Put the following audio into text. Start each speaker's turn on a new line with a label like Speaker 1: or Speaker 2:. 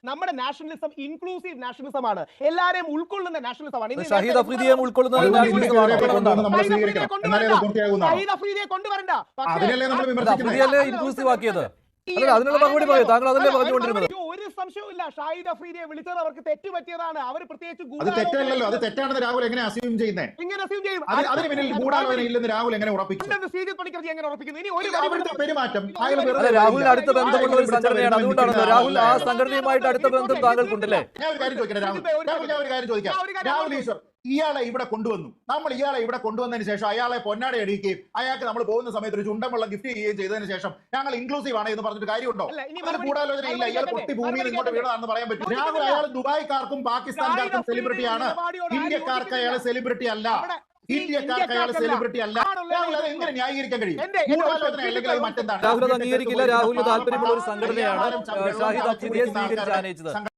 Speaker 1: നമ്മുടെ nationalism inclusive nationalism ആണ്, എല്ലാരെയും ഉൾക്കൊള്ളുന്ന നാഷണലിസം ആണ്.
Speaker 2: ഷഹീദ് അഫ്രീദിയെ ഉൾക്കൊള്ളുന്ന
Speaker 1: കൊണ്ടുവരണ്ട,
Speaker 2: ഇൻക്ലൂസീവ് ആക്കിയത് അതിനുള്ള മറുപടി പറയൂ. താങ്കൾ അതല്ലേ പറഞ്ഞുകൊണ്ടിരുന്നത്?
Speaker 1: ഒരു സംശയവുമില്ല, ഷാഹിദ് അഫ്രീദിയെ വിളിച്ചത് അവർക്ക് തെറ്റുപറ്റിയതാണ്. അവർ പ്രത്യേകിച്ച്
Speaker 3: അത് തെറ്റല്ലല്ലോ, അത് തെറ്റാണെന്ന് രാഹുൽ എങ്ങനെ അസ്യൂം ചെയ്യുന്നത്? അതിന് പിന്നിൽ ഗൂഢാലോചന ഇല്ലെന്ന് രാഹുൽ എങ്ങനെ ഉറപ്പിക്കും? പെരുമാറ്റം
Speaker 2: രാഹുലിന് അടുത്ത ബന്ധമുള്ള ഒരു സംഘടനയാണ്, അതുകൊണ്ടാണ് രാഹുൽ ആ സംഘടനയുമായിട്ട് അടുത്ത ബന്ധം താങ്കൾക്കുണ്ടല്ലേ?
Speaker 3: ഞാൻ ഒരു കാര്യം ചോദിക്കാം. രാഹുൽ ഈശ്വർ ഇയാളെ ഇവിടെ കൊണ്ടുവന്നു, നമ്മൾ ഇയാളെ ഇവിടെ കൊണ്ടുവന്നതിന് ശേഷം അയാളെ പൊന്നാട അടിക്കുകയും അയാൾക്ക് നമ്മൾ പോകുന്ന സമയത്ത് ഒരു ചുണ്ടൻ വെള്ളം ഗിഫ്റ്റ് ചെയ്യുകയും ചെയ്തതിന് ശേഷം ഞങ്ങൾ ഇൻക്ലൂസീവ് ആണ് എന്ന് പറഞ്ഞിട്ട് കാര്യമുണ്ടോ? അതിന് ഗൂഢാലോചന ഇല്ല. ഇയാൾ പൊട്ടി ഭൂമിയിൽ ഇങ്ങോട്ട് വീണതാണെന്ന് പറയാൻ പറ്റും. രാഹുൽ അയാൾ ദുബായ്ക്കാർക്കും പാകിസ്ഥാൻകാർക്കും സെലിബ്രിറ്റിയാണ്, ഇന്ത്യക്കാർക്ക് അയാൾ സെലിബ്രിറ്റി അല്ല. ഇന്ത്യക്കാർക്ക് അയാൾ സെലിബ്രിറ്റി അല്ല. രാഹുൽ അത് എങ്ങനെ ന്യായീകരിക്കാൻ കഴിയും? ഗൂഢാലോചന അല്ലെങ്കിൽ അത് മറ്റെന്താണ്?
Speaker 2: രാഹുൽ അത് അംഗീകരിക്കില്ല. രാഹുലിന് താല്പര്യമുള്ള ഒരു സംഘടനയാണ് ഷാഹിദ് അഫ്രീദിയെ സ്വീകരിച്ച് ആനയിച്ചത്.